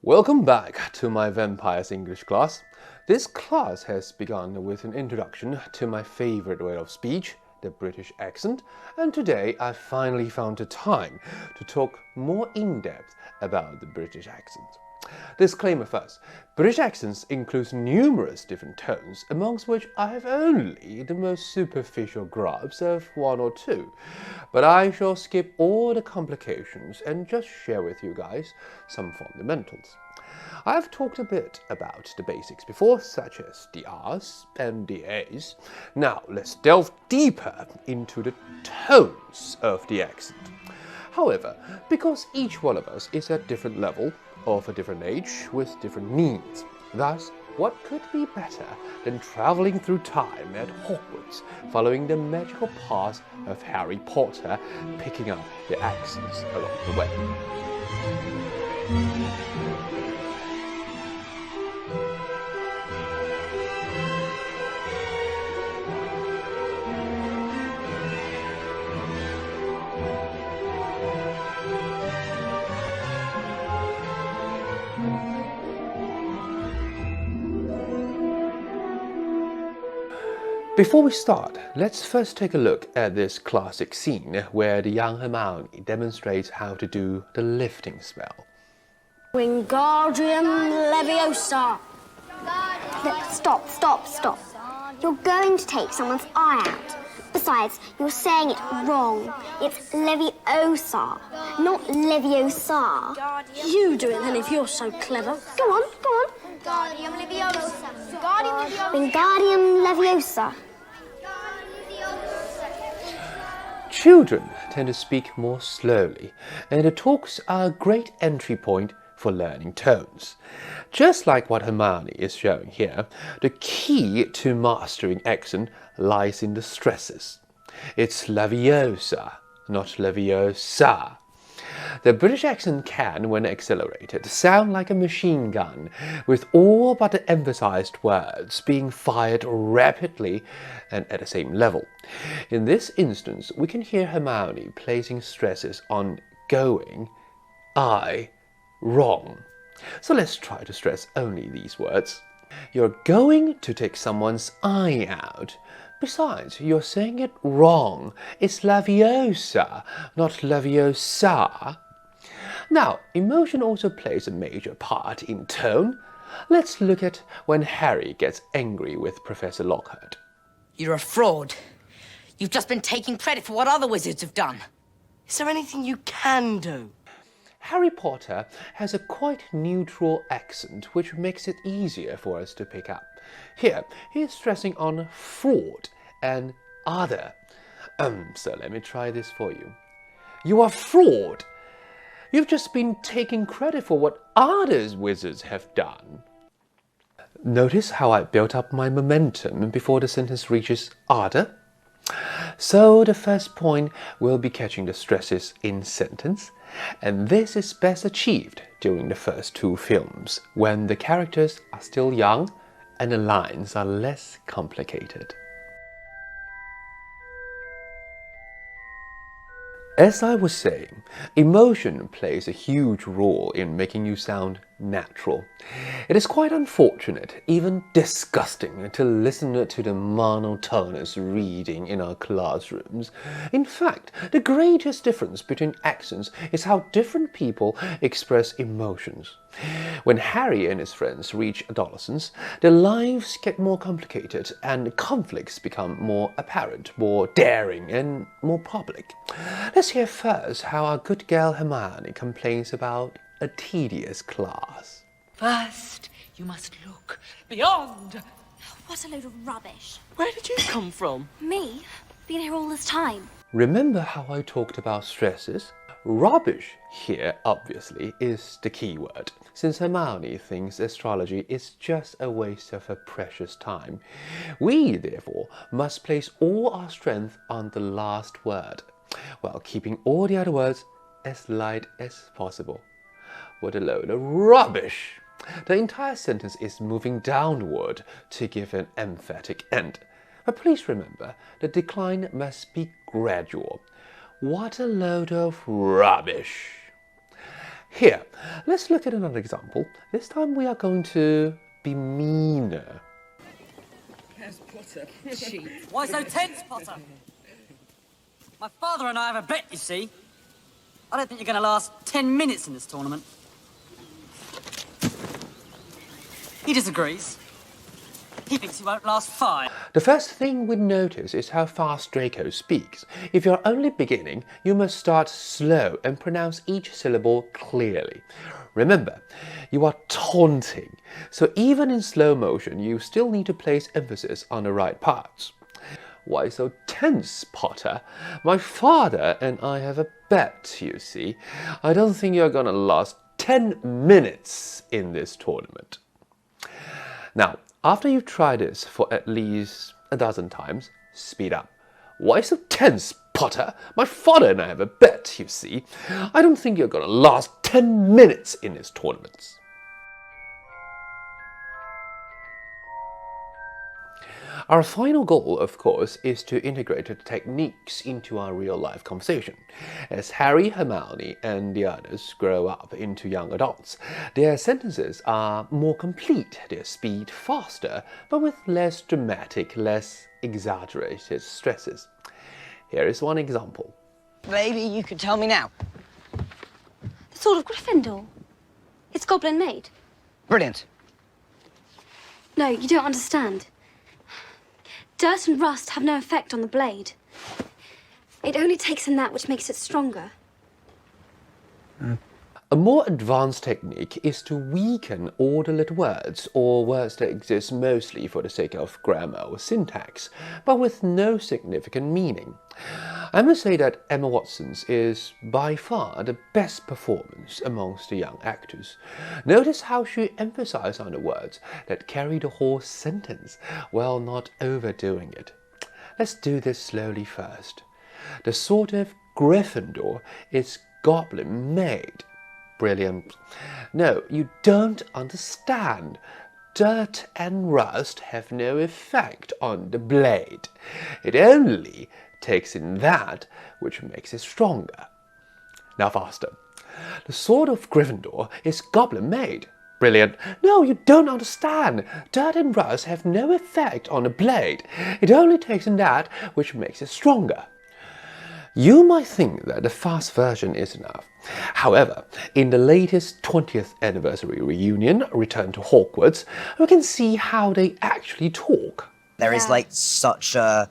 Welcome back to my Vampires English class. This class has begun with an introduction to my favorite way of speech, the British accent, and today I finally found the time to talk more in depth about the British accent. Disclaimer first, British accents includes numerous different tones, amongst which I have only the most superficial grasp of one or two. But I shall skip all the complications and just share with you guys some fundamentals. I have talked a bit about the basics before, such as the R's and the A's. Now let's delve deeper into the tones of the accent. However, because each one of us is at different level, of a different age, with different needs. Thus, what could be better than traveling through time at Hogwarts, following the magical path of Harry Potter, picking up the accents along the way. Before we start, let's first take a look at this classic scene where the young Hermione demonstrates how to do the lifting spell. Wingardium Leviosa. Stop. You're going to take someone's eye out. Besides, you're saying it wrong. It's Leviosa, not Leviosa. You do it then if you're so clever. Go on. Wingardium Leviosa. Wingardium Leviosa. Children tend to speak more slowly, and the talks are a great entry point for learning tones. Just like what Hermione is showing here, the key to mastering accent lies in the stresses. It's Leviosa, not Leviosa. The British accent can, when accelerated, sound like a machine gun, with all but the emphasized words being fired rapidly and at the same level. In this instance, we can hear Hermione placing stresses on going, I, wrong. So let's try to stress only these words. You're going to take someone's eye out. Besides, you're saying it wrong. It's Leviosa, not Leviosa. Now, emotion also plays a major part in tone. Let's look at when Harry gets angry with Professor Lockhart. You're a fraud. You've just been taking credit for what other wizards have done. Is there anything you can do? Harry Potter has a quite neutral accent, which makes it easier for us to pick up. Here, he is stressing on fraud and other. So let me try this for you. You are fraud. You've just been taking credit for what others wizards have done. Notice how I built up my momentum before the sentence reaches other? So the first point will be catching the stresses in sentence, and this is best achieved during the first two films, when the characters are still young and the lines are less complicated. As I was saying, emotion plays a huge role in making you sound natural. It is quite unfortunate, even disgusting, to listen to the monotonous reading in our classrooms. In fact, the greatest difference between accents is how different people express emotions. When Harry and his friends reach adolescence, their lives get more complicated and conflicts become more apparent, more daring, and more public. Let's hear first how our good girl Hermione complains about a tedious class. First, you must look beyond. What a load of rubbish. Where did you come from? Me? Been here all this time. Remember how I talked about stresses? Rubbish here, obviously, is the key word, since Hermione thinks astrology is just a waste of her precious time. We, therefore, must place all our strength on the last word, while keeping all the other words as light as possible. What a load of rubbish! The entire sentence is moving downward to give an emphatic end. But please remember, the decline must be gradual. What a load of rubbish! Here, let's look at another example. This time we are going to be meaner. Why so tense, Potter? My father and I have a bet, you see. I don't think you're going to last 10 minutes in this tournament. He disagrees. He thinks you won't last 5. The first thing we notice is how fast Draco speaks. If you're only beginning, you must start slow and pronounce each syllable clearly. Remember, you are taunting, so even in slow motion, you still need to place emphasis on the right parts. Why so tense, Potter? My father and I have a bet, you see. I don't think you're gonna last 10 minutes in this tournament. Now, after you've tried this for at least a dozen times, speed up. Why so tense, Potter? My father and I have a bet, you see. I don't think you're gonna last 10 minutes in this tournament. Our final goal, of course, is to integrate the techniques into our real-life conversation. As Harry, Hermione, and the others grow up into young adults, their sentences are more complete, their speed faster, but with less dramatic, less exaggerated stresses. Here is one example. Maybe you could tell me now. The Sword of Gryffindor. It's goblin made. Brilliant. No, you don't understand. Dirt and rust have no effect on the blade. It only takes in that which makes it stronger. A more advanced technique is to weaken all the little words, or words that exist mostly for the sake of grammar or syntax, but with no significant meaning. I must say that Emma Watson's is by far the best performance amongst the young actors. Notice how she emphasizes on the words that carry the whole sentence, while not overdoing it. Let's do this slowly first. The Sword of Gryffindor is goblin made. Brilliant. No, you don't understand. Dirt and rust have no effect on the blade. It only takes in that which makes it stronger. Now faster. The Sword of Gryffindor is goblin made. Brilliant. No, you don't understand. Dirt and rust have no effect on the blade. It only takes in that which makes it stronger. You might think that the fast version is enough. However, in the latest 20th anniversary reunion, Return to Hogwarts, we can see how they actually talk. There is like such a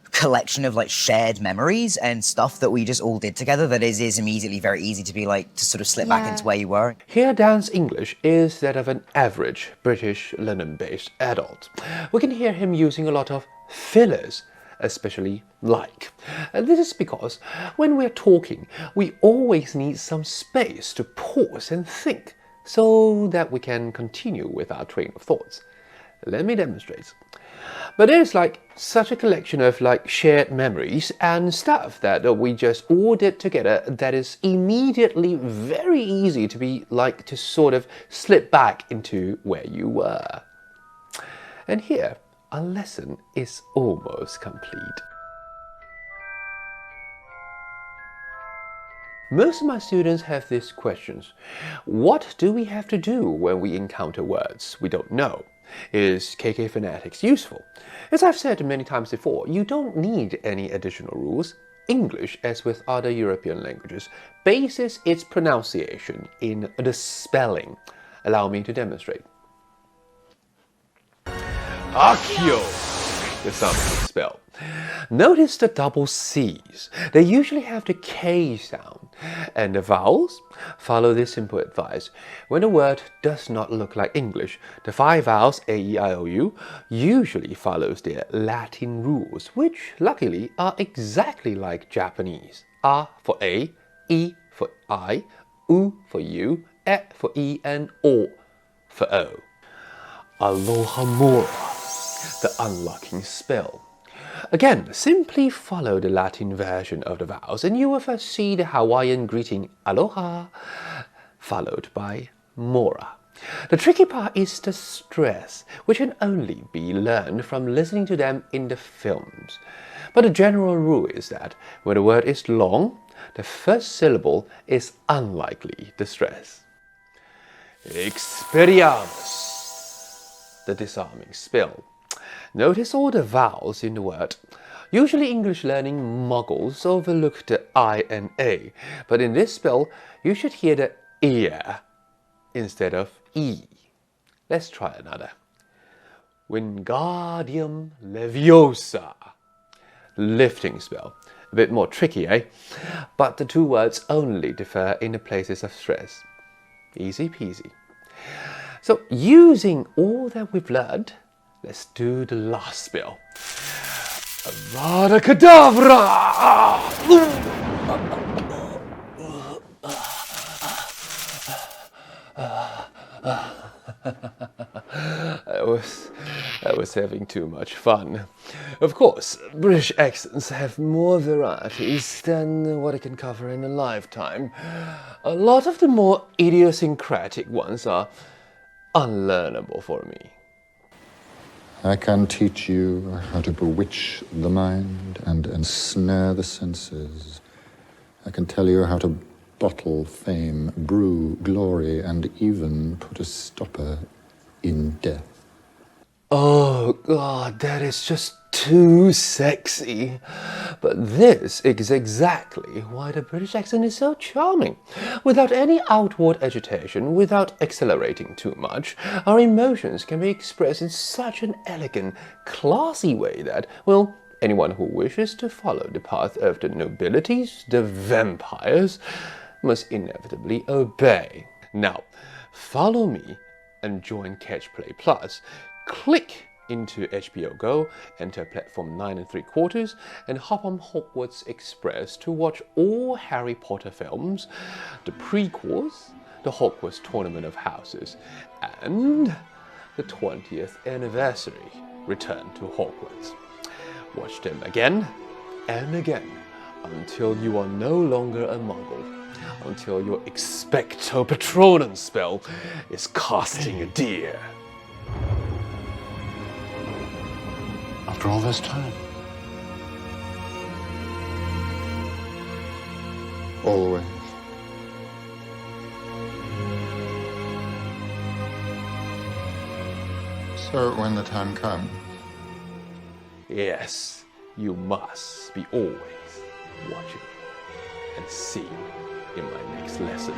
collection of like shared memories and stuff that we just all did together that is immediately very easy to be like to sort of slip back into where you were. Here, Dan's English is that of an average British London-based adult. We can hear him using a lot of fillers, especially like. And this is because when we're talking, we always need some space to pause and think so that we can continue with our train of thoughts. Let me demonstrate. But there's like such a collection of like shared memories and stuff that we just all did together that is immediately very easy to be like to sort of slip back into where you were. And here, our lesson is almost complete. Most of my students have these questions. What do we have to do when we encounter words we don't know? Is KK phonetics useful? As I've said many times before, you don't need any additional rules. English, as with other European languages, bases its pronunciation in the spelling. Allow me to demonstrate. Accio, the sound of the spell. Notice the double C's. They usually have the K sound, and the vowels follow this simple advice. When a word does not look like English, the 5 vowels A, E, I, O, U usually follows their Latin rules, which luckily are exactly like Japanese. A for A, E for I, U for U, E for E, and O for O. Aloha, the unlocking spell. Again, simply follow the Latin version of the vowels and you will first see the Hawaiian greeting aloha, followed by mora. The tricky part is the stress, which can only be learned from listening to them in the films. But the general rule is that when a word is long, the first syllable is unlikely to stress. Expelliarmus, the disarming spell. Notice all the vowels in the word. Usually English learning muggles overlook the I and A, but in this spell you should hear the ear instead of E. Let's try another. Wingardium Leviosa. Lifting spell. A bit more tricky, eh? But the two words only differ in the places of stress. Easy peasy. So, using all that we've learned, let's do the last spell. Avada Kedavra! I was having too much fun. Of course, British accents have more varieties than what I can cover in a lifetime. A lot of the more idiosyncratic ones are unlearnable for me. I can teach you how to bewitch the mind and ensnare the senses. I can tell you how to bottle fame, brew glory, and even put a stopper in death. Oh God, that is just too sexy. But this is exactly why the British accent is so charming. Without any outward agitation, without accelerating too much, our emotions can be expressed in such an elegant, classy way that, well, anyone who wishes to follow the path of the nobilities, the vampires, must inevitably obey. Now, follow me and join CATCHPLAY Plus. Click into HBO Go, enter platform 9 3/4, and hop on Hogwarts Express to watch all Harry Potter films, the prequels, the Hogwarts Tournament of Houses, and the 20th anniversary Return to Hogwarts. Watch them again and again until you are no longer a muggle, until your Expecto Patronum spell is casting a deer. After all this time. Always. So when the time comes. Yes, you must be always watching. And see you in my next lesson.